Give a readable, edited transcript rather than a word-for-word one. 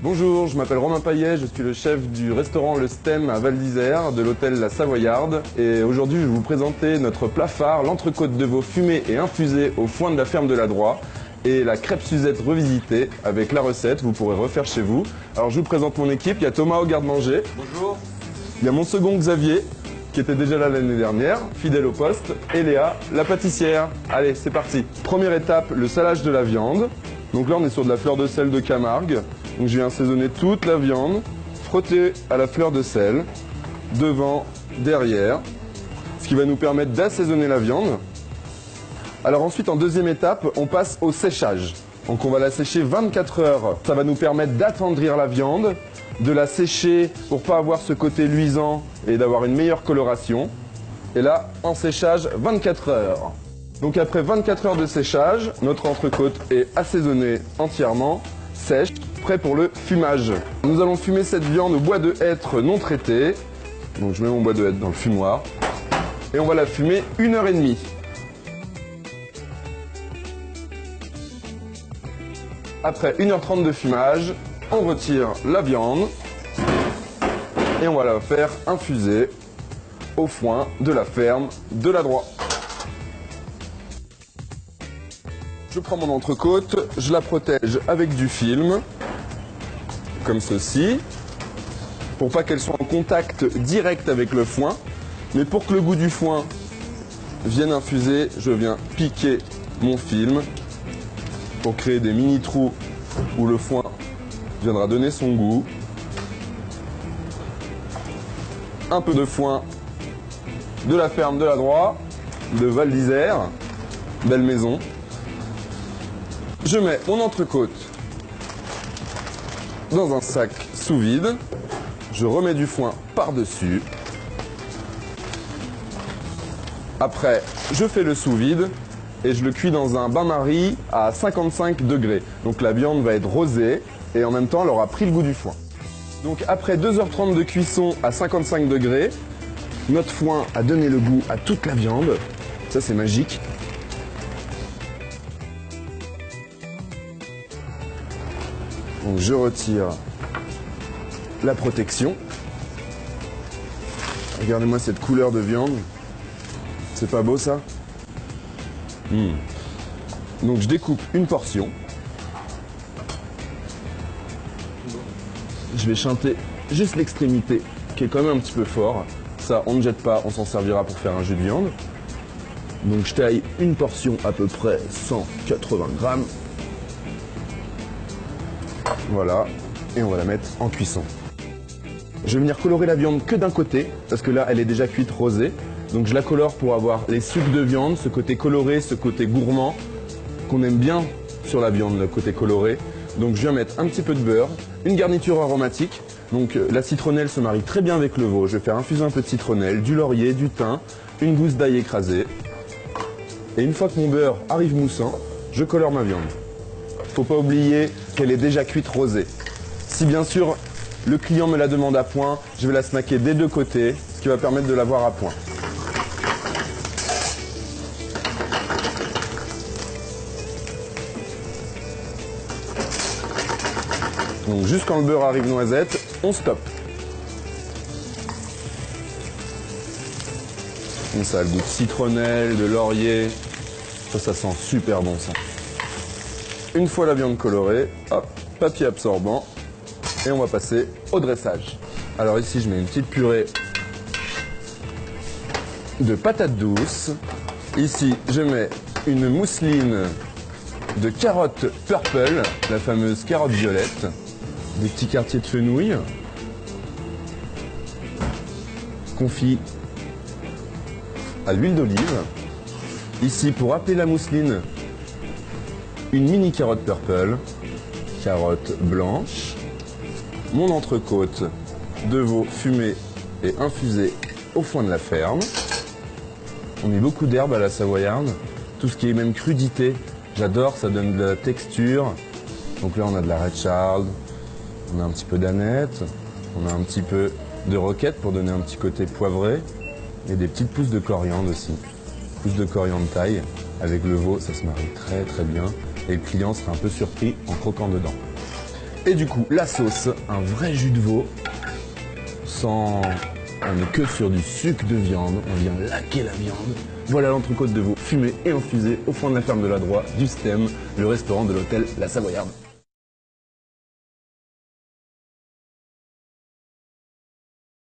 Bonjour, je m'appelle Romain Paillet, je suis le chef du restaurant Le Stem à Val d'Isère, de l'hôtel La Savoyarde. Et aujourd'hui, je vais vous présenter notre plat phare, l'entrecôte de veau fumée et infusée au foin de la ferme de la Droit et la crêpe Suzette revisitée avec la recette, vous pourrez refaire chez vous. Alors je vous présente mon équipe, il y a Thomas au garde-manger. Bonjour. Il y a mon second Xavier, qui était déjà là l'année dernière, fidèle au poste, et Léa, la pâtissière. Allez, c'est parti. Première étape, le salage de la viande. Donc là, on est sur de la fleur de sel de Camargue. Donc je viens assaisonner toute la viande, frotter à la fleur de sel, devant, derrière, ce qui va nous permettre d'assaisonner la viande. Alors ensuite, en deuxième étape, on passe au séchage. Donc on va la sécher 24 heures. Ça va nous permettre d'attendrir la viande, de la sécher pour pas avoir ce côté luisant et d'avoir une meilleure coloration. Et là, en séchage, 24 heures. Donc après 24 heures de séchage, notre entrecôte est assaisonnée entièrement, sèche, prêt pour le fumage. Nous allons fumer cette viande au bois de hêtre non traité. Donc je mets mon bois de hêtre dans le fumoir. Et on va la fumer 1h30. Après 1h30 de fumage, on retire la viande et on va la faire infuser au foin de la ferme de la Droit. Je prends mon entrecôte, je la protège avec du film, comme ceci, pour pas qu'elle soit en contact direct avec le foin. Mais pour que le goût du foin vienne infuser, je viens piquer mon film pour créer des mini trous où le foin viendra donner son goût. Un peu de foin de la ferme de la Droit, de Val d'Isère, belle maison. Je mets mon entrecôte dans un sac sous vide. Je remets du foin par-dessus. Après, je fais le sous vide et je le cuis dans un bain-marie à 55 degrés. Donc la viande va être rosée et en même temps, elle aura pris le goût du foin. Donc après 2h30 de cuisson à 55 degrés, notre foin a donné le goût à toute la viande. Ça, c'est magique. Donc je retire la protection. Regardez-moi cette couleur de viande. C'est pas beau ça? Donc je découpe une portion. Je vais chanter juste l'extrémité qui est quand même un petit peu fort. Ça, on ne jette pas, on s'en servira pour faire un jus de viande. Donc je taille une portion à peu près 180 grammes. Voilà, et on va la mettre en cuisson. Je vais venir colorer la viande que d'un côté, parce que là, elle est déjà cuite rosée. Donc je la colore pour avoir les sucs de viande, ce côté coloré, ce côté gourmand, qu'on aime bien sur la viande, le côté coloré. Donc je viens mettre un petit peu de beurre, une garniture aromatique. Donc la citronnelle se marie très bien avec le veau. Je vais faire infuser un peu de citronnelle, du laurier, du thym, une gousse d'ail écrasée. Et une fois que mon beurre arrive moussant, je colore ma viande. Faut pas oublier qu'elle est déjà cuite rosée. Si bien sûr le client me la demande à point, je vais la snacker des deux côtés, ce qui va permettre de l'avoir à point. Donc juste quand le beurre arrive noisette, on stoppe. Donc ça a le goût de citronnelle, de laurier. Ça sent super bon ça. Une fois la viande colorée, hop, papier absorbant. Et on va passer au dressage. Alors ici, je mets une petite purée de patates douces. Ici, je mets une mousseline de carottes purple, la fameuse carotte violette. Des petits quartiers de fenouil. Confit à l'huile d'olive. Ici, pour appeler la mousseline, une mini carotte purple, carotte blanche, mon entrecôte de veau fumé et infusé au foin de la ferme. On met beaucoup d'herbes à la savoyarde, tout ce qui est même crudité, j'adore, ça donne de la texture. Donc là on a de la red Charles, on a un petit peu d'aneth, on a un petit peu de roquette pour donner un petit côté poivré et des petites pousses de coriandre aussi. Pousses de coriandre taille, avec le veau ça se marie très très bien et le client sera un peu surpris en croquant dedans. Et du coup, la sauce, un vrai jus de veau, sans... On n'est que sur du sucre de viande, on vient laquer la viande. Voilà l'entrecôte de veau fumée et infusée au fond de la ferme de la Droit du STEM, le restaurant de l'hôtel La Savoyarde.